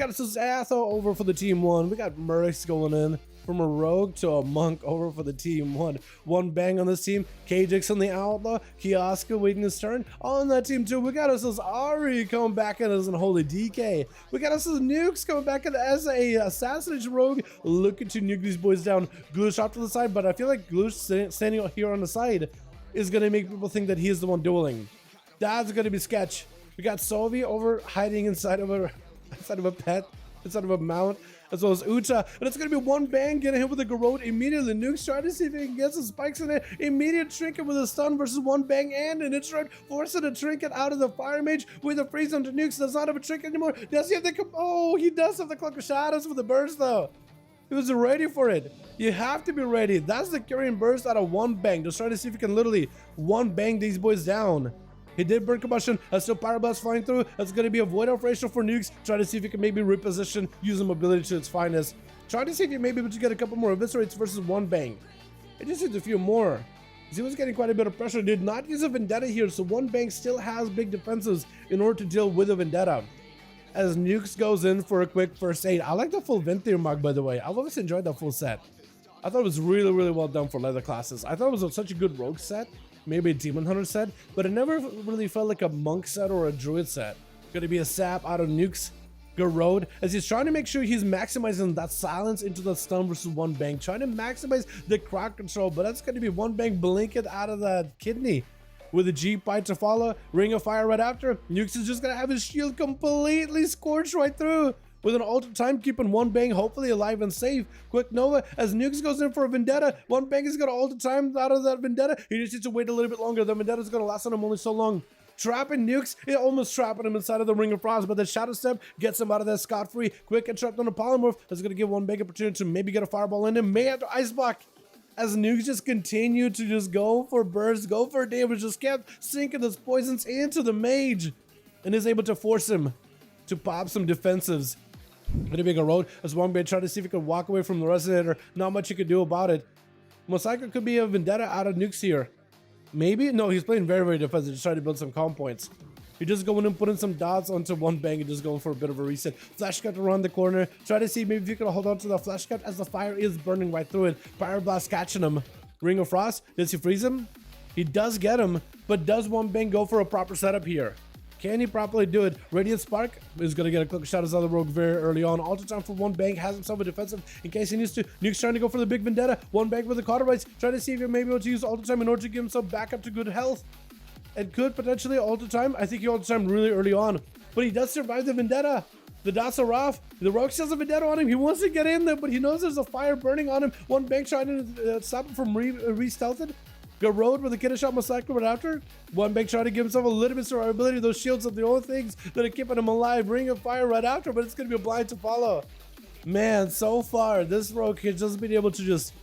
got Atho over for the team 1. We got Murix going in. From a rogue to a monk over for the team 1. One bang on this team. Kajix on the outlaw. Kioska waiting his turn. On that team 2, we got ourselves Ari coming back in as an holy DK. We got ourselves Nukes coming back in as a assassination rogue. Looking to nuke these boys down. Gloosh off to the side, but I feel like Gloosh standing here on the side is going to make people think that he is the one dueling. That's going to be sketch. We got Sovi over hiding inside of a pet. Inside of a mount, as well as Ucha, and it's gonna be one bang, getting hit with a Garrote immediately. Nukes trying to see if he can get some spikes in there. Immediate trinket with a stun versus one bang and an intro, forcing a trinket out of the fire mage with a freeze onto Nukes. Does not have a trinket anymore. Does he have the oh, he does have the Cloak of Shadows for the burst though. He was ready for it. You have to be ready. That's the carrying burst out of one bang. Just trying to see if he can literally one bang these boys down. He did burn combustion. Still Pyroblast flying through. That's going to be a void operational for Nukes. Try to see if he can maybe reposition, use the mobility to its finest. Try to see if he may be able to get a couple more eviscerates versus one bang. It just needs a few more. He was getting quite a bit of pressure. Did not use a Vendetta here, so one bang still has big defenses in order to deal with a Vendetta. As Nukes goes in for a quick first aid. I like the full Venthyr mug, by the way. I've always enjoyed that full set. I thought it was really, really well done for leather classes. I thought it was such a good rogue set. Maybe a Demon Hunter set, but it never really felt like a monk set or a druid set. Gonna be a sap out of Nukes. Garrote, as he's trying to make sure he's maximizing that silence into the stun versus one bang, trying to maximize the crowd control, but that's gonna be one bang blinking out of that kidney. With a G-Bite to follow, Ring of Fire right after, Nukes is just gonna have his shield completely scorched right through. With an altered time, keeping one bang hopefully alive and safe. Quick Nova, as Nukes goes in for a Vendetta. One bang is going to alter time out of that Vendetta. He just needs to wait a little bit longer. The Vendetta is going to last on him only so long. Trapping Nukes, almost trapping him inside of the Ring of Frost, but the Shadow Step gets him out of that scot-free. Quick interrupt on the Polymorph. That's going to give one big opportunity to maybe get a Fireball in him. May have to Ice Block. As Nukes just continued to just go for bursts, go for damage, just kept sinking those poisons into the mage. And is able to force him to pop some defensives. Gonna be a road as one bit, try to see if he could walk away from the Resonator. Not much you could do about it. Mosaico could be a Vendetta out of Nukes here. Maybe? No, he's playing very, very defensive. Just trying to build some calm points. He just going and putting some dots onto one bang and just going for a bit of a reset. Flash cut around the corner. Try to see maybe if you can hold on to the flash cut as the fire is burning right through it. Pyroblast catching him. Ring of Frost. Does he freeze him? He does get him, but does one bang go for a proper setup here? Can he properly do it? Radiant Spark is going to get a Cloak of Shadows out of the rogue very early on. Alter time for one bang, has himself a defensive in case he needs to. Nuke's trying to go for the big Vendetta. One bang with the Cauterites. Trying to see if he may be able to use Alter time in order to give himself back up to good health. And could potentially Alter time. I think he Alter time really early on. But he does survive the Vendetta. The dots are off. The rogue still has a Vendetta on him. He wants to get in there, but he knows there's a fire burning on him. One bang trying to stop him from re-stealthed. Garrote with a kidney shot Massacre right after. One bang trying to give himself a little bit of survivability. Those shields are the only things that are keeping him alive. Ring of Fire right after, but it's going to be a blind to follow. Man, so far, this rogue has just been able to just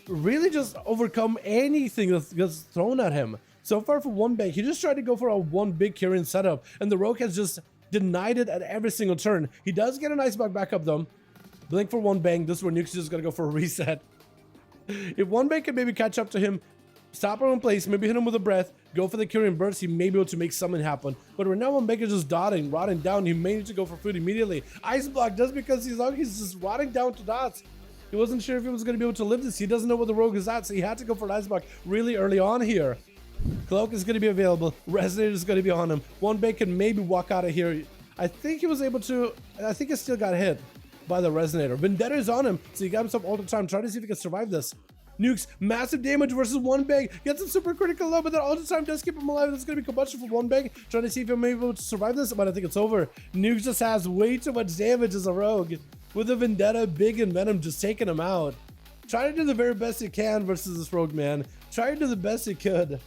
really just overcome anything that's thrown at him. So far for one bang, he just tried to go for a one big carrying setup, and the rogue has just denied it at every single turn. He does get an ice block back up though. Blink for one bang. This is where Nuke's just going to go for a reset. If one bang can maybe catch up to him, stop him in place, maybe hit him with a breath, go for the Curing Burst, he may be able to make something happen. But right now, one bang is just rotting down. He may need to go for food immediately. Ice Block, just because he's just rotting down to dots. He wasn't sure if he was going to be able to live this. He doesn't know where the rogue is at, so he had to go for an Ice Block really early on here. Cloak is going to be available. Resonator is going to be on him. One bang can maybe walk out of here. I think he was able to... I think he still got hit by the Resonator. Vendetta is on him, so he got himself all the time. Trying to see if he can survive this. Nukes, massive damage versus one bang. Gets him super critical low, but that all the time does keep him alive. That's going to be combustion for one bang. Trying to see if he may be able to survive this, but I think it's over. Nukes just has way too much damage as a rogue. With the Vendetta, Big, and Venom just taking him out. Try to do the very best you can versus this rogue, man. Try to do the best you could.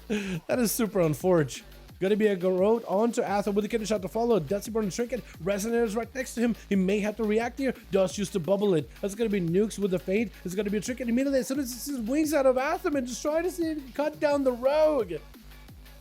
That is super unfortunate. Gonna be a Garrote onto Atho with a kidney shot to follow. Dusty Burn Trinket. Resonator's right next to him. He may have to react here. Dust used to bubble it. That's gonna be Nukes with the Fade. It's gonna be a Trinket immediately as soon as he sees wings out of Atho and just trying to see him cut down the rogue.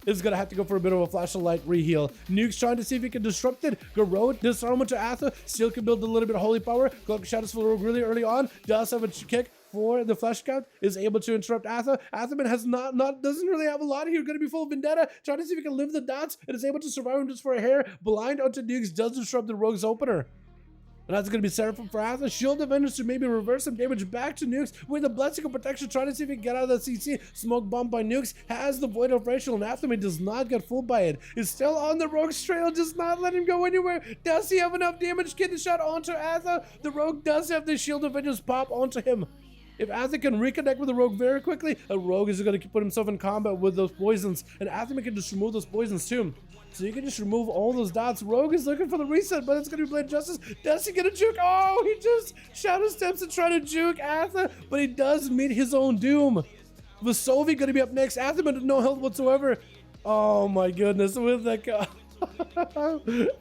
Is gonna have to go for a bit of a flash of light reheal. Nukes trying to see if he can disrupt it. Garrote, disarm to Atho. Still can build a little bit of holy power. Cloak of Shadows for the rogue really early on. Does have a kick. for the Flesh Count, is able to interrupt Atha. Athaman has doesn't really have a lot here, going to be full of vendetta, trying to see if he can live the dots, and is able to survive him just for a hair. Blind onto Nukes does disrupt the Rogue's opener. And that's going to be Seraphim for Atha. Shield Avengers to maybe reverse some damage back to Nukes with a Blessing of Protection, trying to see if he can get out of the CC. Smoke bomb by Nukes, has the Void of Racial, and Athaman does not get fooled by it. Is still on the Rogue's trail, just not letting him go anywhere. Does he have enough damage? Get the shot onto Atha. The Rogue does have the Shield Avengers pop onto him. If Atha can reconnect with the Rogue very quickly, a Rogue is going to put himself in combat with those poisons, and Athaman can just remove those poisons too. So you can just remove all those dots. Rogue is looking for the reset, but it's going to be Blade Justice. Does he get a juke? Oh, he just Shadow Steps and try to juke Atha, but he does meet his own doom. Vasovi going to be up next. Athaman with no health whatsoever. Oh my goodness, with the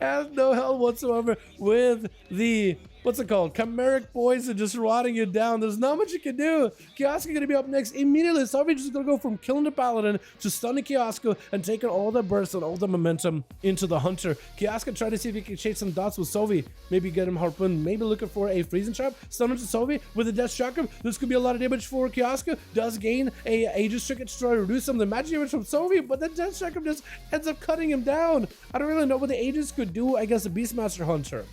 has no health whatsoever with the what's it called? Chimeric poison just rotting you down. There's not much you can do. Kiosk gonna be up next immediately. Savage is gonna go from killing the Paladin to stunning Kiosk and taking all the burst and all the momentum into the Hunter. Kiosk try to see if he can chase some dots with Sovi. Maybe get him harpoon. Maybe looking for a freezing trap. Stun him to Sovi with a death chakram. This could be a lot of damage for Kiosk. Does gain a Aegis Trinket to try to reduce some of the magic damage from Sovi, but the death chakram just ends up cutting him down. I don't really know what the Aegis could do against a Beastmaster Hunter.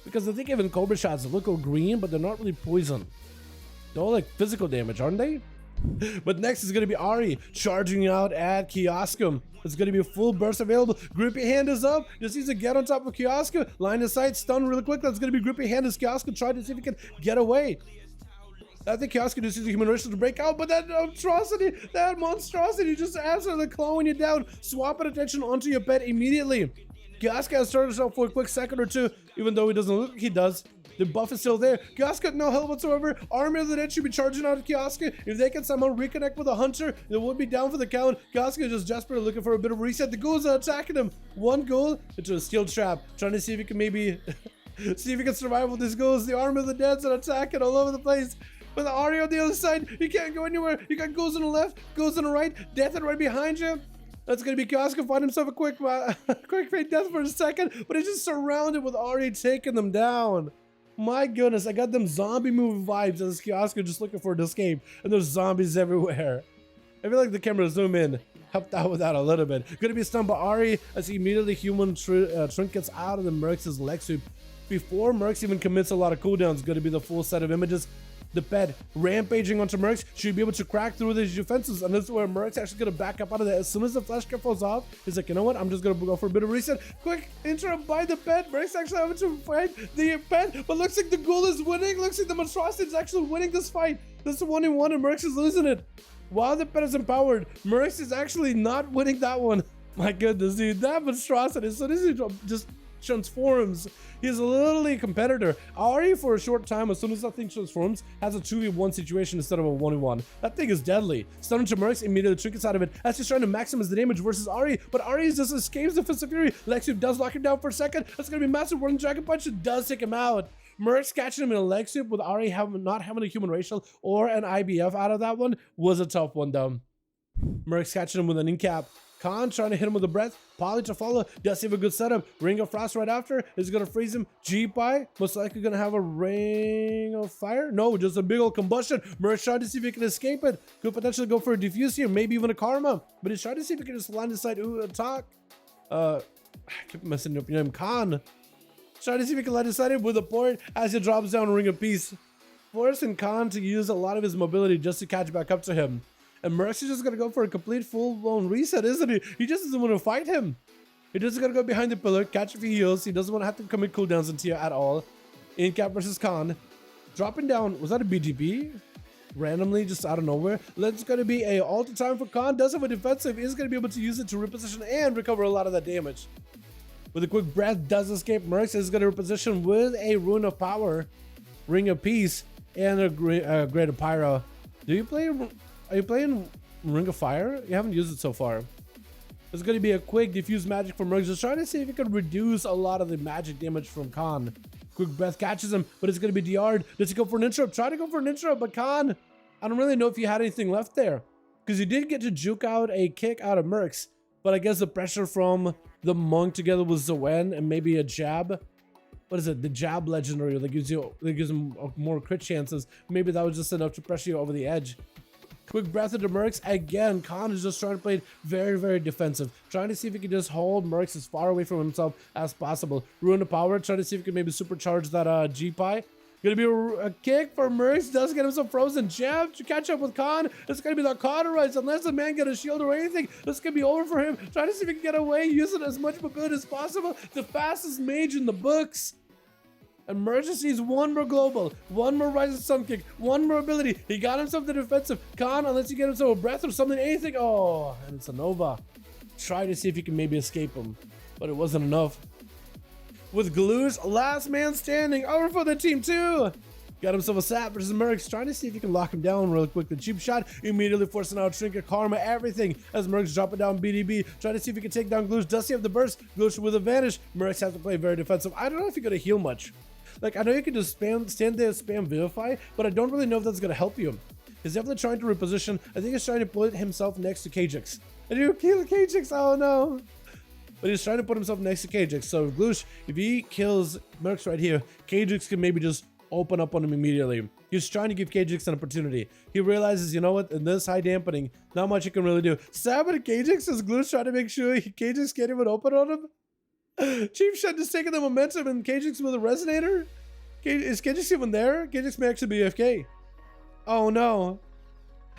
Because I think even Cobra shots look all green, but they're not really poison. They're all like physical damage, aren't they? But next is going to be Ari charging out at Kiosk. It's going to be a full burst available. Grippy Hand is up. Just needs to get on top of Kiosk. Line of sight, stun really quick. That's going to be Grippy Hand as Kiosk trying to see if he can get away. I think Kiosk just uses human racial to break out, but that monstrosity just absolutely clawing you down. Swapping attention onto your pet immediately. Kiosk has started himself for a quick second or two, even though he doesn't look like he does. The buff is still there. Kiosk got no health whatsoever. Army of the Dead should be charging out at Kiosk. If they can somehow reconnect with a Hunter, they would be down for the count. Kiosk is just desperately looking for a bit of reset. The ghouls are attacking him. One ghoul into a steel trap, trying to see if he can maybe see if he can survive with these ghouls. The Army of the Dead are attacking all over the place. With the Ari on the other side, he can't go anywhere. You got ghouls on the left, ghouls on the right, Death right behind you. That's going to be Kiosk find himself a quick fake death for a second, but he's just surrounded with Ari taking them down. My goodness, I got them zombie movie vibes as Kiosk just looking for an escape, and there's zombies everywhere. I feel like the camera zoom in helped out with that a little bit. Going to be stunned by Ari as he immediately human trinkets out of the Mercs' leg sweep. Before Mercs even commits a lot of cooldowns, going to be the full set of images. The pet rampaging onto Mercs should be able to crack through these defenses, and this is where Mercs actually going to back up out of that. As soon as the flesh cap falls off, he's like, you know what, I'm just going to go for a bit of reset. Quick interrupt by the pet. Mercs actually having to fight the pet, but looks like the ghoul is winning. Looks like the monstrosity is actually winning this fight. This is 1-1 and Mercs is losing it. While the pet is empowered, Mercs is actually not winning that one. My goodness, dude, that monstrosity, as soon as he just transforms, he's literally a competitor. Ari, for a short time, as soon as that thing transforms, has a 2v1 situation instead of a 1v1. That thing is deadly. Stun to Mercs, immediately trinkets out of it as he's trying to maximize the damage versus Ari, but Ari just escapes the Fist of Fury. Lexi does lock him down for a second. That's gonna be massive. Whirling Dragon Punch does take him out. Mercs catching him in a leg sweep with Ari not having a human racial or an IBF out of that one was a tough one though. Mercs catching him with an incap. Khan trying to hit him with a breath. Poly to follow. Does he have a good setup? Ring of Frost right after. Is going to freeze him. G-Pie. Most likely going to have a Ring of Fire. No, just a big old combustion. Merc trying to see if he can escape it. Could potentially go for a diffuse here. Maybe even a Karma. But he's trying to see if he can just land inside. Ooh, attack. I keep messing up your name. Khan. Trying to see if he can land inside it with a port as he drops down a Ring of Peace. Forcing Khan to use a lot of his mobility just to catch back up to him. And Mercs is just going to go for a complete full-blown reset, isn't he? He just doesn't want to fight him. He just going to go behind the pillar, catch a few heals. He doesn't want to have to commit cooldowns into you at all. Incap versus Khan. Dropping down, was that a BGB? Randomly, just out of nowhere. That's going to be a alter time for Khan. Does have a defensive. Is going to be able to use it to reposition and recover a lot of that damage. With a quick breath, does escape. Mercs is going to reposition with a Rune of Power, Ring of Peace, and a Greater Pyro. Do you play... Are you playing Ring of Fire? You haven't used it so far. It's going to be a quick diffuse magic from Mercs. Just trying to see if it can reduce a lot of the magic damage from Khan. Quick breath catches him, but it's going to be DR'd. Does he go for an interrupt? Try to go for an interrupt, but Khan, I don't really know if he had anything left there. Because he did get to juke out a kick out of Mercs. But I guess the pressure from the Monk together with Zoen and maybe a jab what is it, the jab legendary that gives him more crit chances. Maybe that was just enough to pressure you over the edge. Quick breath into Mercs. Again, Khan is just trying to play it very, very defensive. Trying to see if he can just hold Mercs as far away from himself as possible. Ruin the power. Trying to see if he can maybe supercharge that G-Pie. Gonna be a kick for Mercs. Does get himself frozen. Jab to catch up with Khan. It's gonna be the cauterize. Unless the man get a shield or anything, this could be over for him. Trying to see if he can get away, using as much mobility as possible. The fastest mage in the books. Emergency is one more global, one more rising sun kick, one more ability. He got himself the defensive. Khan, unless you get himself a breath or something, anything. Oh, and it's a Nova. Try to see if you can maybe escape him, but it wasn't enough. With Gloosh, last man standing, over for the team 2. Got himself a sap versus Mercs, trying to see if you can lock him down real quick. The cheap shot, immediately forcing out Trinket, Karma, everything, as Mercs dropping down BDB. Trying to see if he can take down Gloosh. Does he have the burst? Gloosh with advantage. Mercs has to play very defensive. I don't know if you're gonna heal much. Like, I know you can just stand there and spam Vivify, but I don't really know if that's gonna help you. He's definitely trying to reposition. I think he's trying to put himself next to Kajix. And you kill Kajix, oh no. But he's trying to put himself next to Kajix. So Gloosh, if he kills Mercs right here, Kajix can maybe just open up on him immediately. He's trying to give Kajix an opportunity. He realizes, you know what, in this high dampening, not much he can really do. Stab at Kajix as Gloosh trying to make sure Kajix can't even open on him. Chief Shot just taking the momentum and Kajix with a resonator? Is Kajix even there? Kajix may actually be AFK. Oh no.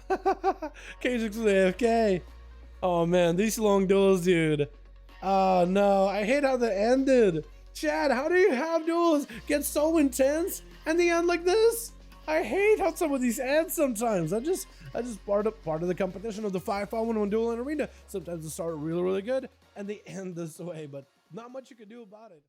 Kajix with AFK. Oh man, these long duels, dude. Oh no, I hate how that ended. Chad, how do you have duels get so intense and they end like this? I hate how some of these end sometimes. I just part of the competition of the 5v5 1v1 duel in arena. Sometimes they start really, really good and they end this way, but not much you can do about it.